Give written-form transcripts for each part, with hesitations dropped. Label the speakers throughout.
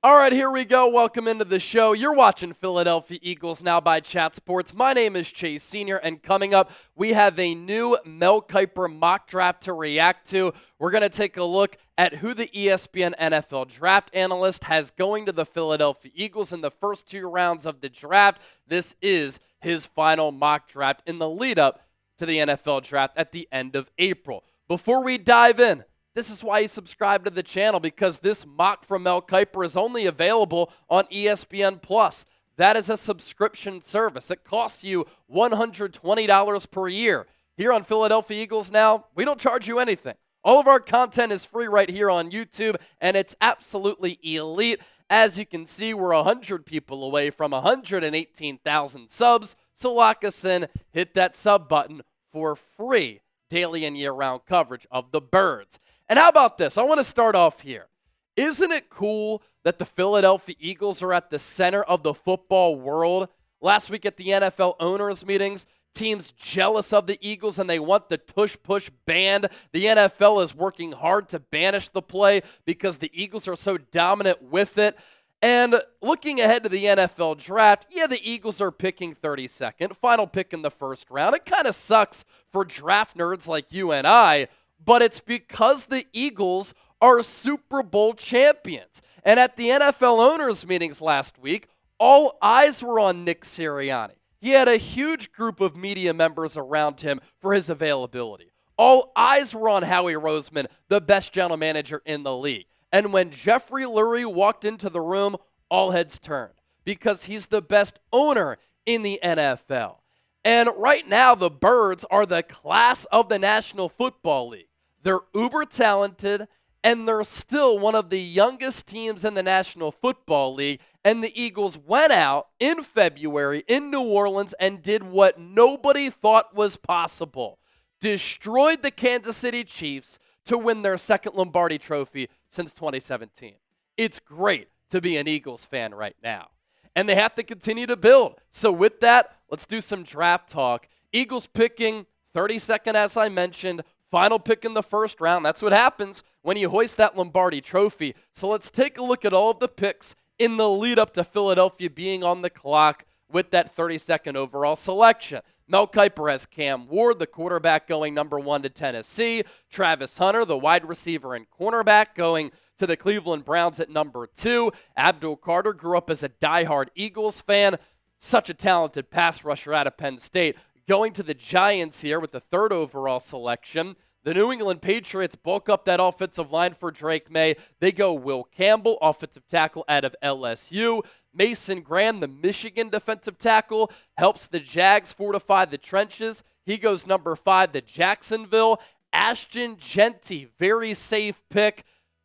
Speaker 1: All right, here we go. Welcome into the show. You're watching Philadelphia Eagles Now by Chat Sports. My name is Chase Sr., and coming up, we have a new Mel Kiper mock draft to react to. We're going to take a look at who the ESPN NFL draft analyst has going to the Philadelphia Eagles in the first two rounds of the draft. This is his final mock draft in the lead up to the NFL draft at the end of April. Before we dive in, this is why you subscribe to the channel, because this mock from Mel Kiper is only available on ESPN Plus. That is a subscription service. It costs you $120 per year. Here on Philadelphia Eagles Now, we don't charge you anything. All of our content is free right here on YouTube, and it's absolutely elite. As you can see, we're 100 people away from 118,000 subs, so lock us in. Hit that sub button for free daily and year-round coverage of the Birds. And how about this? I want to start off here. Isn't it cool that the Philadelphia Eagles are at the center of the football world? Last week at the NFL owners meetings, teams jealous of the Eagles and they want the tush-push banned. The NFL is working hard to banish the play because the Eagles are so dominant with it. And looking ahead to the NFL draft, yeah, the Eagles are picking 32nd, final pick in the first round. It kind of sucks for draft nerds like you and I, but it's because the Eagles are Super Bowl champions. And at the NFL owners meetings last week, all eyes were on Nick Sirianni. He had a huge group of media members around him for his availability. All eyes were on Howie Roseman, the best general manager in the league. And when Jeffrey Lurie walked into the room, all heads turned because he's the best owner in the NFL. And right now, the Birds are the class of the National Football League. They're uber talented, and they're still one of the youngest teams in the National Football League. And the Eagles went out in February in New Orleans and did what nobody thought was possible. Destroyed the Kansas City Chiefs to win their second Lombardi trophy since 2017. It's great to be an Eagles fan right now. And they have to continue to build. So with that, let's do some draft talk. Eagles picking 32nd, as I mentioned, final pick in the first round. That's what happens when you hoist that Lombardi trophy. So let's take a look at all of the picks in the lead up to Philadelphia being on the clock with that 32nd overall selection. Mel Kiper has Cam Ward, the quarterback, going number 1 to Tennessee. Travis Hunter, the wide receiver and cornerback, going to the Cleveland Browns at number 2. Abdul Carter grew up as a diehard Eagles fan. Such a talented pass rusher out of Penn State. Going to the Giants here with the 3rd overall selection. The New England Patriots bulk up that offensive line for Drake May. They go Will Campbell, offensive tackle out of LSU. Mason Graham, the Michigan defensive tackle, helps the Jags fortify the trenches. He goes number 5 to Jacksonville. Ashton Jeanty, very safe pick.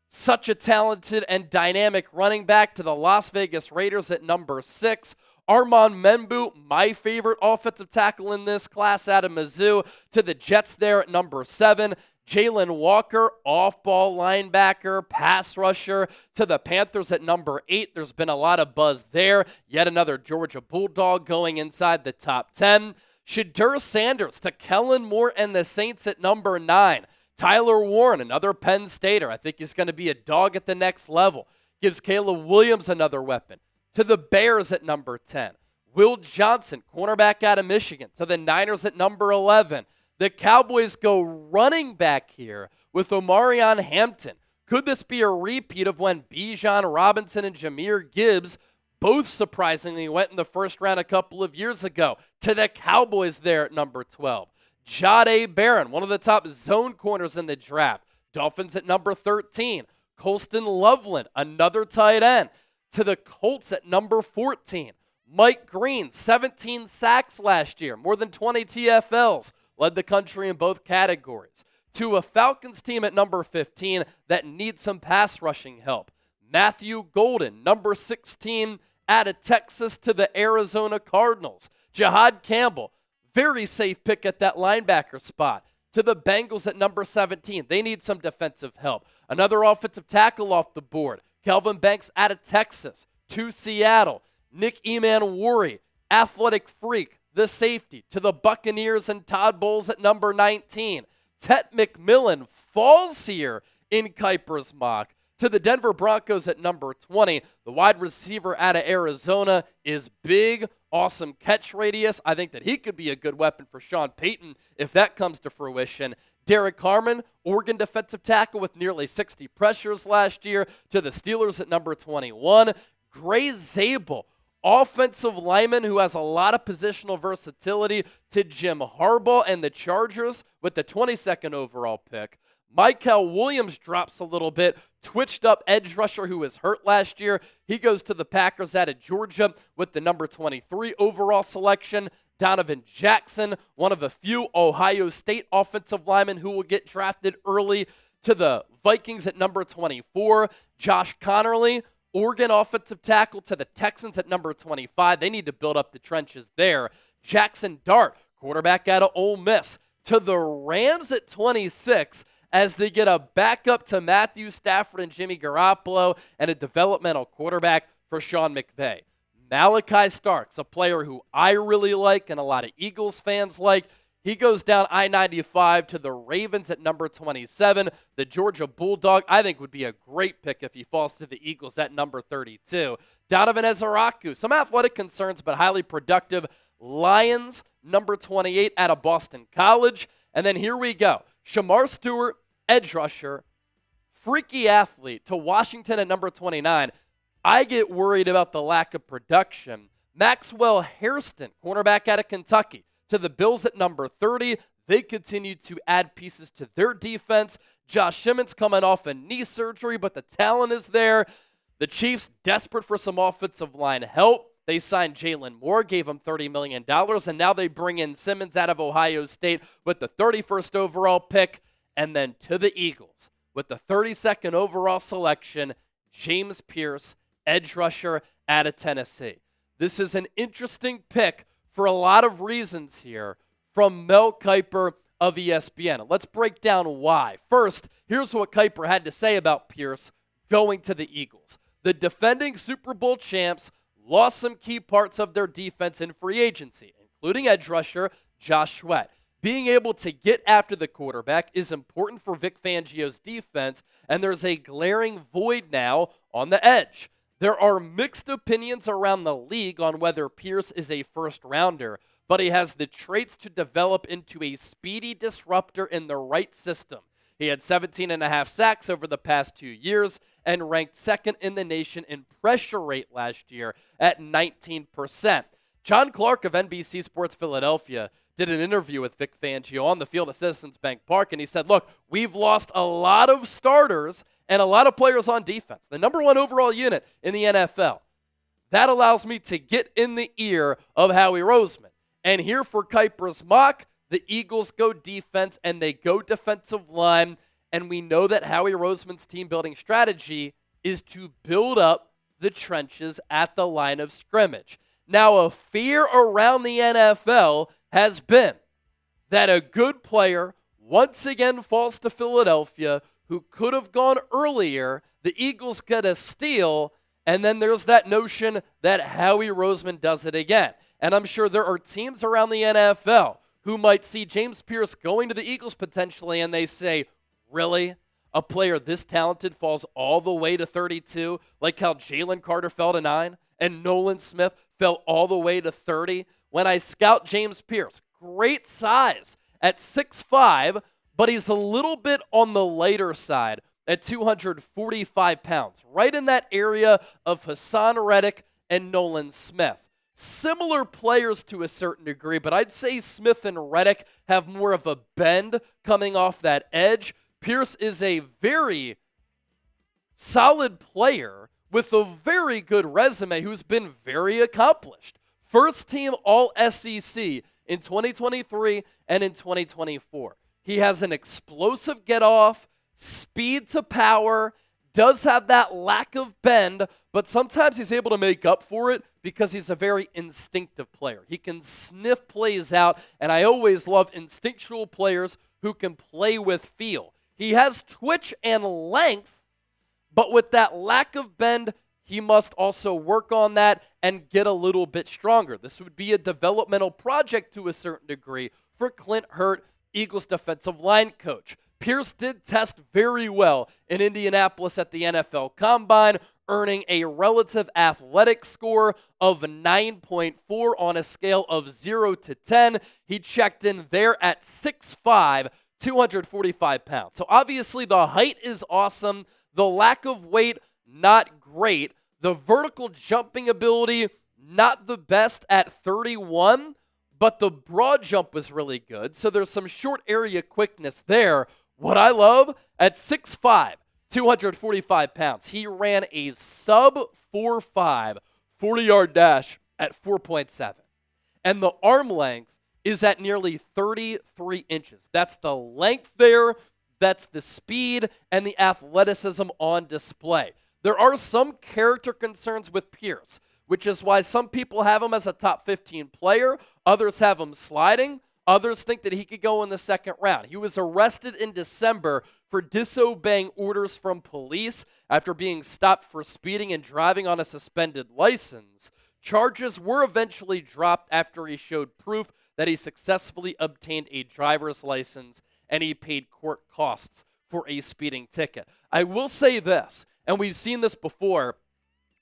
Speaker 1: Such a talented and dynamic running back, to the Las Vegas Raiders at number 6. Armand Membu, my favorite offensive tackle in this class out of Mizzou, to the Jets there at number 7. Jalen Walker, off-ball linebacker, pass rusher, to the Panthers at number 8. There's been a lot of buzz there. Yet another Georgia Bulldog going inside the top 10. Shadur Sanders to Kellen Moore and the Saints at number 9. Tyler Warren, another Penn Stater. I think he's going to be a dog at the next level. Gives Caleb Williams another weapon. To the Bears at number 10. Will Johnson, cornerback out of Michigan, to the Niners at number 11. The Cowboys go running back here with Omarion Hampton. Could this be a repeat of when Bijan Robinson and Jahmyr Gibbs both surprisingly went in the first round a couple of years ago? To the Cowboys there at number 12. Jahdae Barron, one of the top zone corners in the draft. Dolphins at number 13. Colston Loveland, another tight end, to the Colts at number 14. Mike Green, 17 sacks last year, more than 20 TFLs, led the country in both categories. To a Falcons team at number 15 that needs some pass rushing help. Matthew Golden, number 16, out of Texas, to the Arizona Cardinals. Jihad Campbell, very safe pick at that linebacker spot, to the Bengals at number 17. They need some defensive help. Another offensive tackle off the board. Kelvin Banks out of Texas, to Seattle. Nick Emanwari, athletic freak, the safety, to the Buccaneers and Todd Bowles at number 19. Tet McMillan falls here in Kiper's mock To the Denver Broncos at number 20, the wide receiver out of Arizona is big, awesome catch radius. I think that he could be a good weapon for Sean Payton if that comes to fruition. Derek Harmon, Oregon defensive tackle with nearly 60 pressures last year. To the Steelers at number 21, Gray Zabel, offensive lineman who has a lot of positional versatility. To Jim Harbaugh and the Chargers with the 22nd overall pick. Michael Williams drops a little bit, twitched up edge rusher who was hurt last year. He goes to the Packers out of Georgia with the number 23 overall selection. Donovan Jackson, one of a few Ohio State offensive linemen who will get drafted early. To the Vikings at number 24, Josh Connerly, Oregon offensive tackle. To the Texans at number 25. They need to build up the trenches there. Jackson Dart, quarterback out of Ole Miss. To the Rams at 26, as they get a backup to Matthew Stafford and Jimmy Garoppolo and a developmental quarterback for Sean McVay. Malachi Starks, a player who I really like and a lot of Eagles fans like. He goes down I-95 to the Ravens at number 27. The Georgia Bulldog, I think, would be a great pick if he falls to the Eagles at number 32. Donovan Ezaraku, some athletic concerns, but highly productive. Lions, number 28 out of Boston College. And then here we go. Shamar Stewart, edge rusher, freaky athlete, to Washington at number 29. I get worried about the lack of production. Maxwell Hairston, cornerback out of Kentucky. To the Bills at number 30. They continue to add pieces to their defense. Josh Simmons coming off a knee surgery, but the talent is there. The Chiefs desperate for some offensive line help. They signed Jalen Moore, gave him $30 million, and now they bring in Simmons out of Ohio State with the 31st overall pick. And then to the Eagles with the 32nd overall selection, James Pearce, edge rusher out of Tennessee. This is an interesting pick for a lot of reasons here from Mel Kiper of ESPN. Let's break down why. First, here's what Kiper had to say about Pearce going to the Eagles. The defending Super Bowl champs lost some key parts of their defense in free agency, including edge rusher Josh Sweat. Being able to get after the quarterback is important for Vic Fangio's defense, and there's a glaring void now on the edge. There are mixed opinions around the league on whether Pearce is a first-rounder, but he has the traits to develop into a speedy disruptor in the right system. He had 17.5 sacks over the past 2 years and ranked second in the nation in pressure rate last year at 19%. John Clark of NBC Sports Philadelphia did an interview with Vic Fangio on the field at Citizens Bank Park, and he said, look, we've lost a lot of starters and a lot of players on defense. The number one overall unit in the NFL. That allows me to get in the ear of Howie Roseman. And here for Kiper's mock, the Eagles go defense and they go defensive line, and we know that Howie Roseman's team-building strategy is to build up the trenches at the line of scrimmage. Now, a fear around the NFL has been that a good player once again falls to Philadelphia who could have gone earlier. The Eagles get a steal, and then there's that notion that Howie Roseman does it again. And I'm sure there are teams around the NFL who might see James Pearce going to the Eagles potentially, and they say, really? A player this talented falls all the way to 32, like how Jalen Carter fell to 9 and Nolan Smith fell all the way to 30? When I scout James Pearce, great size at 6'5", but he's a little bit on the lighter side at 245 pounds, right in that area of Hassan Reddick and Nolan Smith. Similar players to a certain degree, but I'd say Smith and Reddick have more of a bend coming off that edge. Pearce is a very solid player with a very good resume who's been very accomplished. First team All-SEC in 2023 and in 2024. He has an explosive get-off, speed to power, does have that lack of bend, but sometimes he's able to make up for it because he's a very instinctive player. He can sniff plays out, and I always love instinctual players who can play with feel. He has twitch and length, but with that lack of bend, he must also work on that and get a little bit stronger. This would be a developmental project to a certain degree for Clint Hurt, Eagles defensive line coach. Pearce did test very well in Indianapolis at the NFL Combine, earning a relative athletic score of 9.4 on a scale of 0 to 10. He checked in there at 6'5", 245 pounds. So obviously the height is awesome. The lack of weight, not great. The vertical jumping ability, not the best at 31, but the broad jump was really good. So there's some short area quickness there. What I love, at 6'5", 245 pounds, he ran a sub 4.5 40-yard dash at 4.7. And the arm length is at nearly 33 inches. That's the length there. That's the speed and the athleticism on display. There are some character concerns with Pearce, which is why some people have him as a top 15 player. Others have him sliding. Others think that he could go in the second round. He was arrested in December for disobeying orders from police after being stopped for speeding and driving on a suspended license. Charges were eventually dropped after he showed proof that he successfully obtained a driver's license and he paid court costs for a speeding ticket. I will say this, and we've seen this before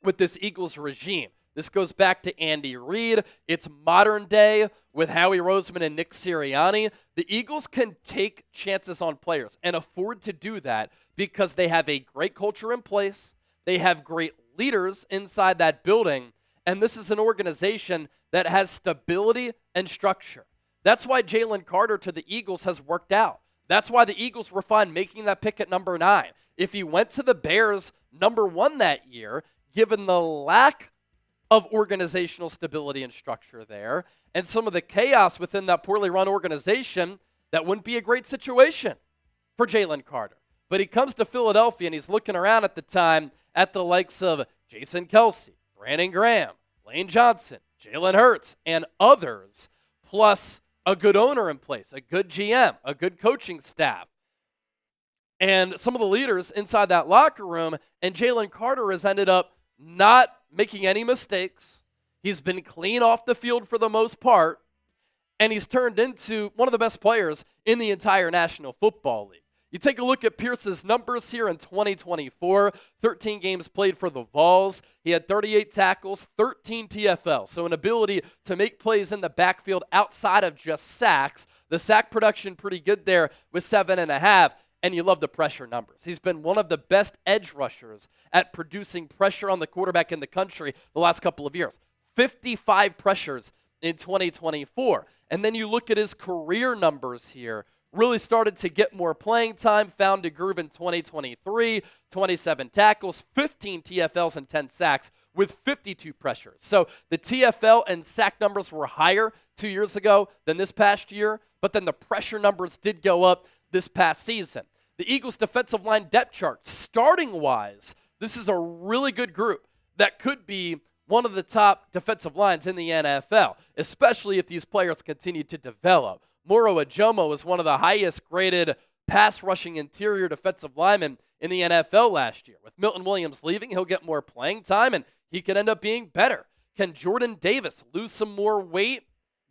Speaker 1: with this Eagles regime. This goes back to Andy Reid. It's modern day with Howie Roseman and Nick Sirianni. The Eagles can take chances on players and afford to do that because they have a great culture in place. They have great leaders inside that building. And this is an organization that has stability and structure. That's why Jalen Carter to the Eagles has worked out. That's why the Eagles were fine making that pick at number 9. If he went to the Bears number 1 that year, given the lack of organizational stability and structure there, and some of the chaos within that poorly run organization, that wouldn't be a great situation for Jalen Carter. But he comes to Philadelphia, and he's looking around at the time at the likes of Jason Kelsey, Brandon Graham, Lane Johnson, Jalen Hurts, and others, plus a good owner in place, a good GM, a good coaching staff, and some of the leaders inside that locker room. And Jalen Carter has ended up not making any mistakes. He's been clean off the field for the most part, and he's turned into one of the best players in the entire National Football League. You take a look at Pearce's numbers here in 2024, 13 games played for the Vols. He had 38 tackles, 13 TFLs, so an ability to make plays in the backfield outside of just sacks. The sack production pretty good there with 7.5, and you love the pressure numbers. He's been one of the best edge rushers at producing pressure on the quarterback in the country the last couple of years. 55 pressures in 2024. And then you look at his career numbers here. Really started to get more playing time, found a groove in 2023, 27 tackles, 15 TFLs, and 10 sacks with 52 pressures. So the TFL and sack numbers were higher 2 years ago than this past year, but then the pressure numbers did go up this past season. The Eagles' defensive line depth chart, starting-wise, this is a really good group that could be one of the top defensive lines in the NFL, especially if these players continue to develop. Moro Ajomo is one of the highest-graded pass-rushing interior defensive linemen in the NFL last year. With Milton Williams leaving, he'll get more playing time, and he could end up being better. Can Jordan Davis lose some more weight,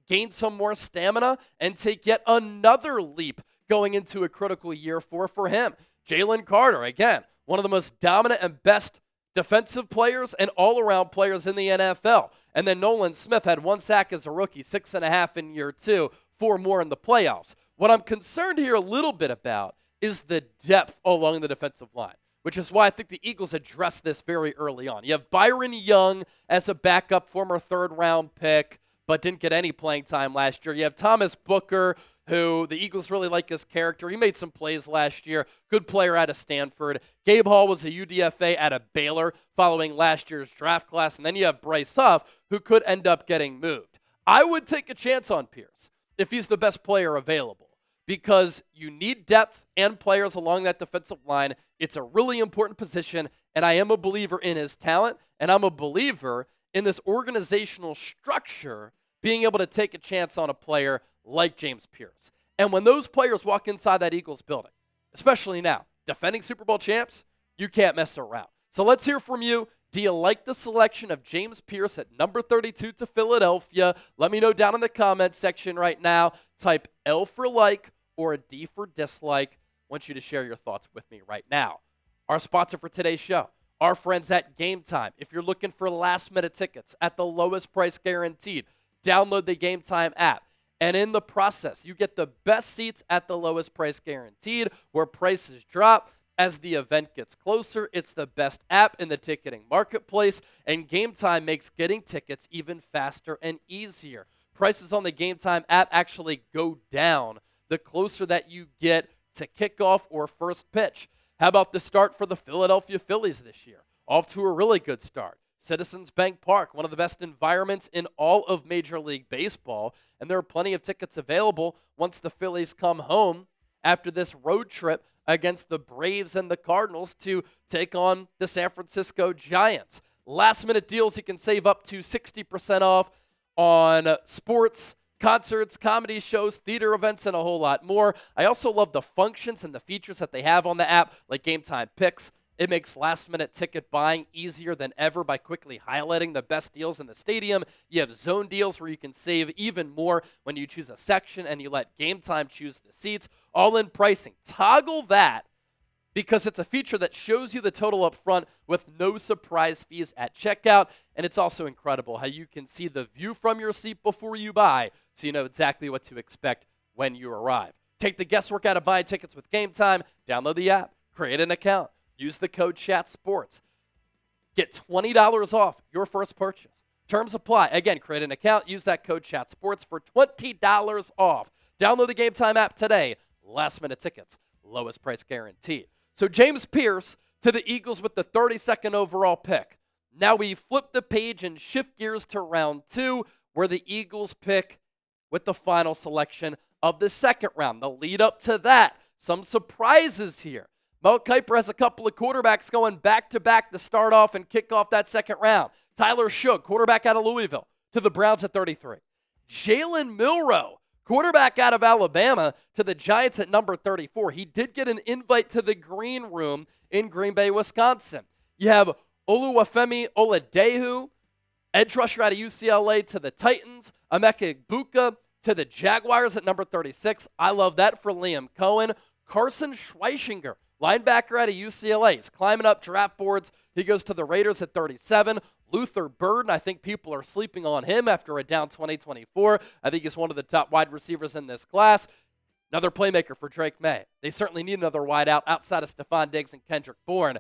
Speaker 1: gain some more stamina, and take yet another leap going into a critical year for him? Jalen Carter, again, one of the most dominant and best defensive players and all-around players in the NFL. And then Nolan Smith had 1 sack as a rookie, 6.5 in year 2, 4 more in the playoffs. What I'm concerned here a little bit about is the depth along the defensive line, which is why I think the Eagles addressed this very early on. You have Byron Young as a backup, former 3rd-round pick, but didn't get any playing time last year. You have Thomas Booker, who the Eagles really like his character. He made some plays last year. Good player out of Stanford. Gabe Hall was a UDFA out of Baylor following last year's draft class. And then you have Bryce Huff, who could end up getting moved. I would take a chance on Pearce if he's the best player available, because you need depth and players along that defensive line. It's a really important position, and I am a believer in his talent, and I'm a believer in this organizational structure being able to take a chance on a player like James Pearce. And when those players walk inside that Eagles building, especially now, defending Super Bowl champs, you can't mess around. So let's hear from you. Do you like the selection of James Pearce at number 32 to Philadelphia? Let me know down in the comments section right now. Type L for like or a D for dislike. want you to share your thoughts with me right now. Our sponsor for today's show, our friends at Game Time. If you're looking for last-minute tickets at the lowest price guaranteed, download the Game Time app. And in the process, you get the best seats at the lowest price guaranteed, where prices drop as the event gets closer. It's the best app in the ticketing marketplace, and Game Time makes getting tickets even faster and easier. Prices on the Game Time app actually go down the closer that you get to kickoff or first pitch. How about the start for the Philadelphia Phillies this year? Off to a really good start. Citizens Bank Park, one of the best environments in all of Major League Baseball, and there are plenty of tickets available once the Phillies come home after this road trip against the Braves and the Cardinals to take on the San Francisco Giants. Last-minute deals, you can save up to 60% off on sports, concerts, comedy shows, theater events, and a whole lot more. I also love the functions and the features that they have on the app, like Game Time Picks. It makes last-minute ticket buying easier than ever by quickly highlighting the best deals in the stadium. You have zone deals where you can save even more when you choose a section and you let Game Time choose the seats. All-in pricing. Toggle that because it's a feature that shows you the total up front with no surprise fees at checkout. And it's also incredible how you can see the view from your seat before you buy, so you know exactly what to expect when you arrive. Take the guesswork out of buying tickets with Game Time. Download the app. Create an account. Use the code CHATSPORTS. Get $20 off your first purchase. Terms apply. Again, create an account. Use that code CHATSPORTS for $20 off. Download the Game Time app today. Last-minute tickets. Lowest price guaranteed. So James Pearce to the Eagles with the 32nd overall pick. Now we flip the page and shift gears to round 2, where the Eagles pick with the final selection of the second round. The lead up to that, some surprises here. Mel Kiper has a couple of quarterbacks going back-to-back to start off and kick off that second round. Tyler Shough, quarterback out of Louisville, to the Browns at 33. Jalen Milroe, quarterback out of Alabama, to the Giants at number 34. He did get an invite to the green room in Green Bay, Wisconsin. You have Oluwafemi Oladeju, edge rusher out of UCLA, to the Titans. Emeka Egbuka to the Jaguars at number 36. I love that for Liam Cohen. Carson Schweichinger, linebacker out of UCLA. He's climbing up draft boards. He goes to the Raiders at 37. Luther Burden, I think people are sleeping on him after a down 2024. I think he's one of the top wide receivers in this class. Another playmaker for Drake May. They certainly need another wideout outside of Stephon Diggs and Kendrick Bourne.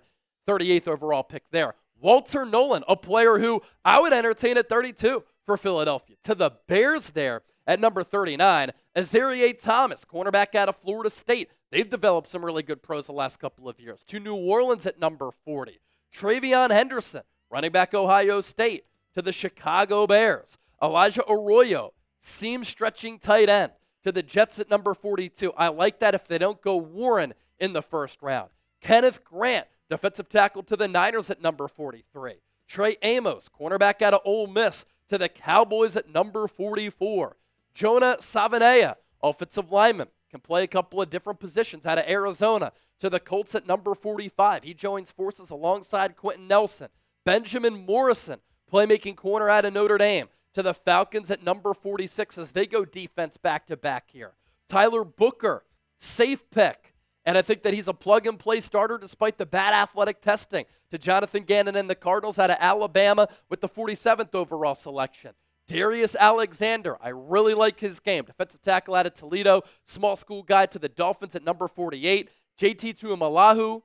Speaker 1: 38th overall pick there. Walter Nolan, a player who I would entertain at 32 for Philadelphia. To the Bears there at number 39. Azareye'h Thomas, cornerback out of Florida State. They've developed some really good pros the last couple of years. To New Orleans at number 40. Travion Henderson, running back Ohio State, to the Chicago Bears. Elijah Arroyo, seam-stretching tight end, to the Jets at number 42. I like that if they don't go Warren in the first round. Kenneth Grant, defensive tackle, to the Niners at number 43. Trey Amos, cornerback out of Ole Miss, to the Cowboys at number 44. Jonah Savanea, offensive lineman, can play a couple of different positions out of Arizona, to the Colts at number 45. He joins forces alongside Quentin Nelson. Benjamin Morrison, playmaking corner out of Notre Dame, to the Falcons at number 46 as they go defense back-to-back here. Tyler Booker, safe pick, and I think that he's a plug-and-play starter despite the bad athletic testing, to Jonathan Gannon and the Cardinals out of Alabama with the 47th overall selection. Darius Alexander, I really like his game. Defensive tackle out of Toledo, small school guy, to the Dolphins at number 48. JT Tuimalahu,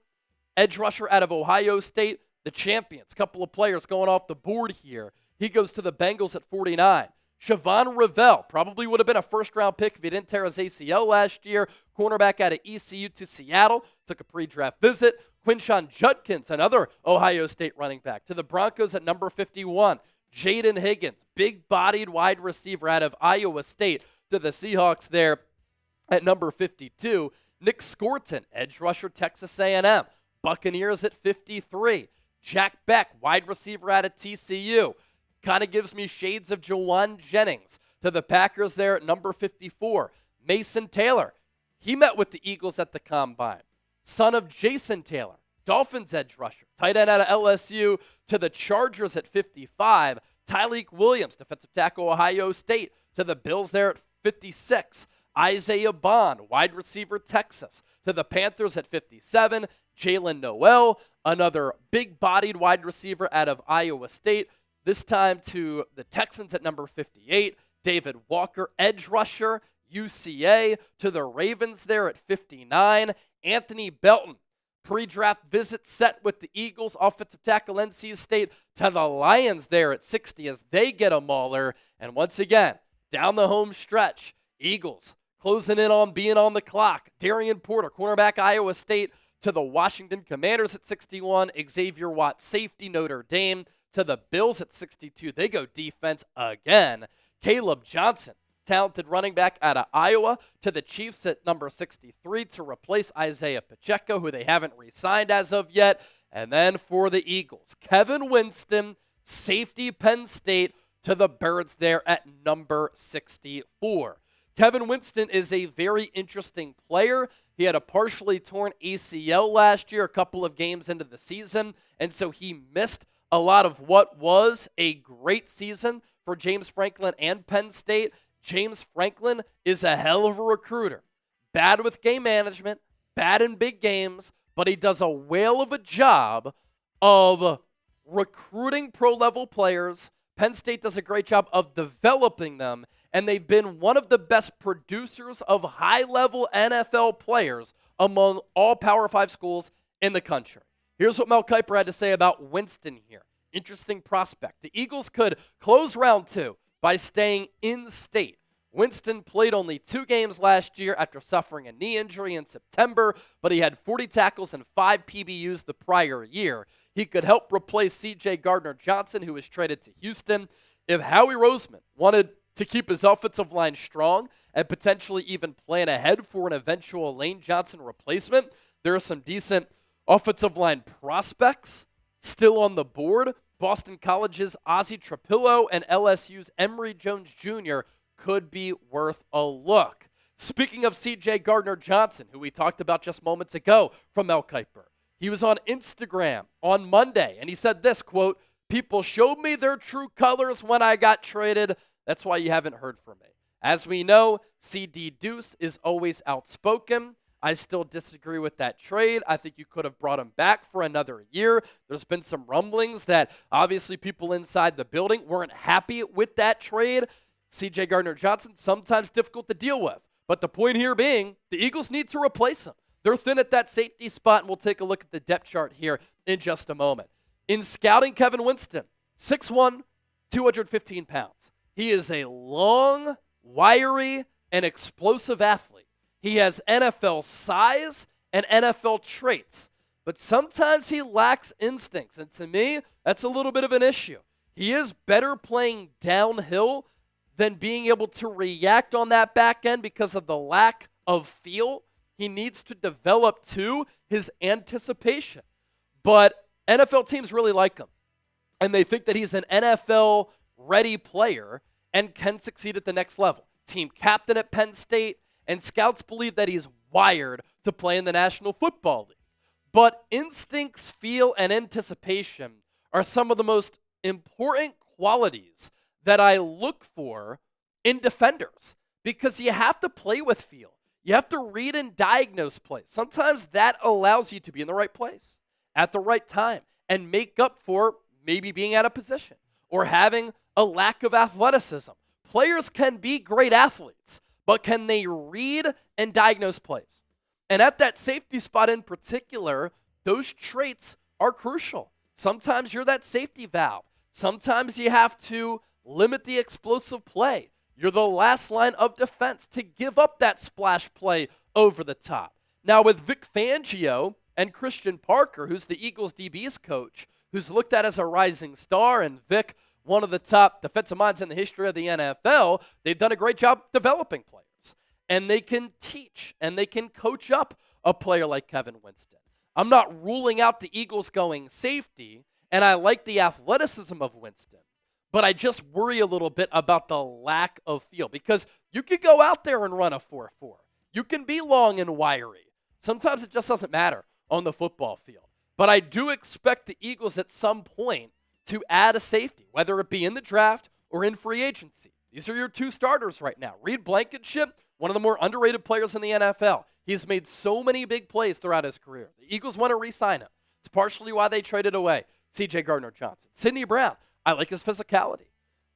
Speaker 1: edge rusher out of Ohio State, the champions. Couple of players going off the board here. He goes to the Bengals at 49. Siobhan Revelle, probably would have been a first-round pick if he didn't tear his ACL last year. Cornerback out of ECU to Seattle, took a pre-draft visit. Quinshon Judkins, another Ohio State running back, to the Broncos at number 51. Jaden Higgins, big-bodied wide receiver out of Iowa State, to the Seahawks there at number 52. Nick Scorton, edge rusher, Texas A&M. Buccaneers at 53. Jack Beck, wide receiver out of TCU. Kind of gives me shades of Jawan Jennings, to the Packers there at number 54. Mason Taylor, he met with the Eagles at the Combine. Son of Jason Taylor, Dolphins edge rusher, tight end out of LSU, to the Chargers at 55. Tyleik Williams, defensive tackle, Ohio State, to the Bills there at 56. Isaiah Bond, wide receiver, Texas. To the Panthers at 57, Jalen Noel, another big-bodied wide receiver out of Iowa State. This time to the Texans at number 58, David Walker, edge rusher, UCA. To the Ravens there at 59, Anthony Belton, pre-draft visit set with the Eagles, offensive tackle, NC State. To the Lions there at 60 as they get a mauler. And once again, down the home stretch, Eagles closing in on being on the clock. Darian Porter, cornerback, Iowa State. To the Washington Commanders at 61, Xavier Watt, safety, Notre Dame. To the Bills at 62, they go defense again. Caleb Johnson, talented running back out of Iowa. To the Chiefs at number 63 to replace Isaiah Pacheco, who they haven't re-signed as of yet. And then for the Eagles, Kevin Winston, safety, Penn State. To the Birds there at number 64. Kevin Winston is a very interesting player. He had a partially torn ACL last year, a couple of games into the season, and so he missed a lot of what was a great season for James Franklin and Penn State. James Franklin is a hell of a recruiter. Bad with game management, bad in big games, but he does a whale of a job of recruiting pro-level players. Penn State does a great job of developing them, and they've been one of the best producers of high-level NFL players among all Power 5 schools in the country. Here's what Mel Kiper had to say about Winston here. Interesting prospect. The Eagles could close round 2 by staying in state. Winston played only 2 games last year after suffering a knee injury in September, but he had 40 tackles and 5 PBUs the prior year. He could help replace C.J. Gardner-Johnson, who was traded to Houston. If Howie Roseman wanted to keep his offensive line strong and potentially even plan ahead for an eventual Lane Johnson replacement, there are some decent offensive line prospects still on the board. Boston College's Ozzie Trapillo and LSU's Emory Jones Jr. could be worth a look. Speaking of C.J. Gardner-Johnson, who we talked about just moments ago from Mel Kiper, he was on Instagram on Monday, and he said this, quote, "People showed me their true colors when I got traded. That's why you haven't heard from me. As we know, CD Deuce is always outspoken. I still disagree with that trade. I think you could have brought him back for another year. There's been some rumblings that obviously people inside the building weren't happy with that trade. C.J. Gardner-Johnson, sometimes difficult to deal with. But the point here being, the Eagles need to replace him. They're thin at that safety spot, and we'll take a look at the depth chart here in just a moment. In scouting Kevin Winston, 6'1", 215 pounds. He is a long, wiry, and explosive athlete. He has NFL size and NFL traits, but sometimes he lacks instincts, and to me, that's a little bit of an issue. He is better playing downhill than being able to react on that back end because of the lack of feel. He needs to develop, too, his anticipation. But NFL teams really like him, and they think that he's an NFL-ready player and can succeed at the next level. Team captain at Penn State, and scouts believe that he's wired to play in the National Football League. But instincts, feel, and anticipation are some of the most important qualities that I look for in defenders because you have to play with feel. You have to read and diagnose plays. Sometimes that allows you to be in the right place at the right time and make up for maybe being out of position or having a lack of athleticism. Players can be great athletes, but can they read and diagnose plays? And at that safety spot in particular, those traits are crucial. Sometimes you're that safety valve. Sometimes you have to limit the explosive play. You're the last line of defense to give up that splash play over the top. Now with Vic Fangio and Christian Parker, who's the Eagles DB's coach, who's looked at as a rising star, and Vic, one of the top defensive minds in the history of the NFL, they've done a great job developing players. And they can teach and they can coach up a player like Kevin Winston. I'm not ruling out the Eagles going safety, and I like the athleticism of Winston. But I just worry a little bit about the lack of feel because you could go out there and run a 4-4. You can be long and wiry. Sometimes it just doesn't matter on the football field. But I do expect the Eagles at some point to add a safety, whether it be in the draft or in free agency. These are your two starters right now, Reed Blankenship one of the more underrated players in the NFL. He's made so many big plays throughout his career. The Eagles want to re-sign him. It's partially why they traded away C.J. Gardner-Johnson. Sidney Brown, I like his physicality.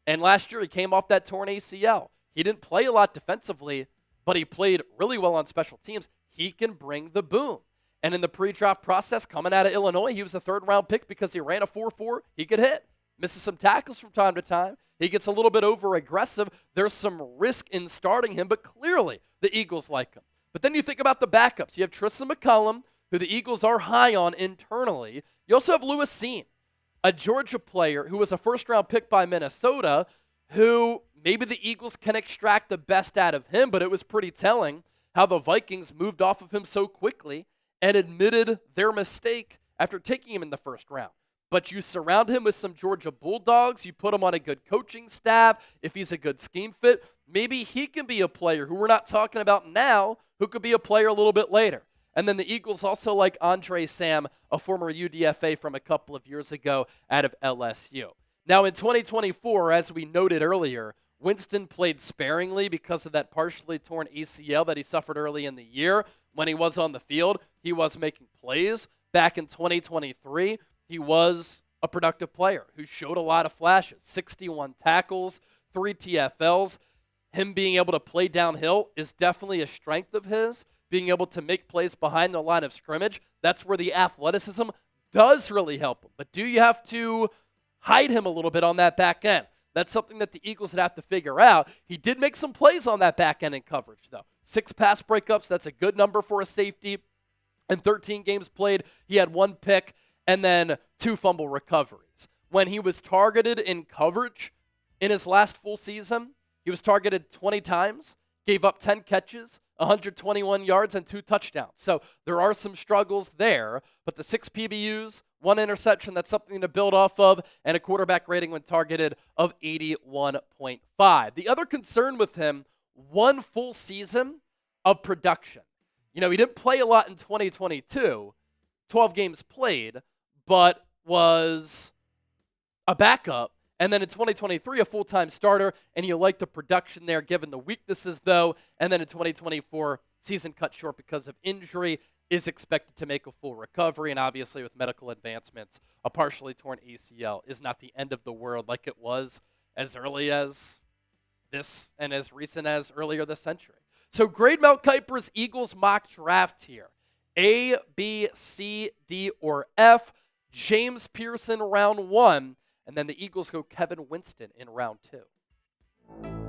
Speaker 1: And last year he came off that torn ACL. He didn't play a lot defensively, but he played really well on special teams. He can bring the boom. And in the pre-draft process, coming out of Illinois, he was a third-round pick because he ran a 4.4. He could hit. Misses some tackles from time to time. He gets a little bit over-aggressive. There's some risk in starting him, but clearly the Eagles like him. But then you think about the backups. You have Tristan McCullum, who the Eagles are high on internally. You also have Lewis Seen, a Georgia player who was a first-round pick by Minnesota, who maybe the Eagles can extract the best out of him, but it was pretty telling how the Vikings moved off of him so quickly and admitted their mistake after taking him in the first round. But you surround him with some Georgia Bulldogs, you put him on a good coaching staff, if he's a good scheme fit, maybe he can be a player who we're not talking about now, who could be a player a little bit later. And then the Eagles also like Andre Sam, a former UDFA from a couple of years ago out of LSU. Now in 2024, as we noted earlier, Winston played sparingly because of that partially torn ACL that he suffered early in the year. When he was on the field, he was making plays. Back in 2023, he was a productive player who showed a lot of flashes. 61 tackles, 3 TFLs. Him being able to play downhill is definitely a strength of his. Being able to make plays behind the line of scrimmage, that's where the athleticism does really help him. But do you have to hide him a little bit on that back end? That's something that the Eagles would have to figure out. He did make some plays on that back end in coverage, though. 6 pass breakups, that's a good number for a safety. In 13 games played, he had 1 pick and then 2 fumble recoveries. When he was targeted in coverage in his last full season, he was targeted 20 times, gave up 10 catches, 121 yards, and 2 touchdowns. So there are some struggles there, but the 6 PBUs, 1 interception, that's something to build off of, and a quarterback rating when targeted of 81.5. The other concern with him, 1 full season of production. You know, he didn't play a lot in 2022, 12 games played, but was a backup. And then in 2023, a full-time starter, and you like the production there given the weaknesses, though. And then in 2024, season cut short because of injury, is expected to make a full recovery. And obviously with medical advancements, a partially torn ACL is not the end of the world like it was as early as this and as recent as earlier this century. So grade Mel Kiper's Eagles mock draft here. A, B, C, D, or F. James Pearce in round 1. And then the Eagles go Kevin Winston in round 2.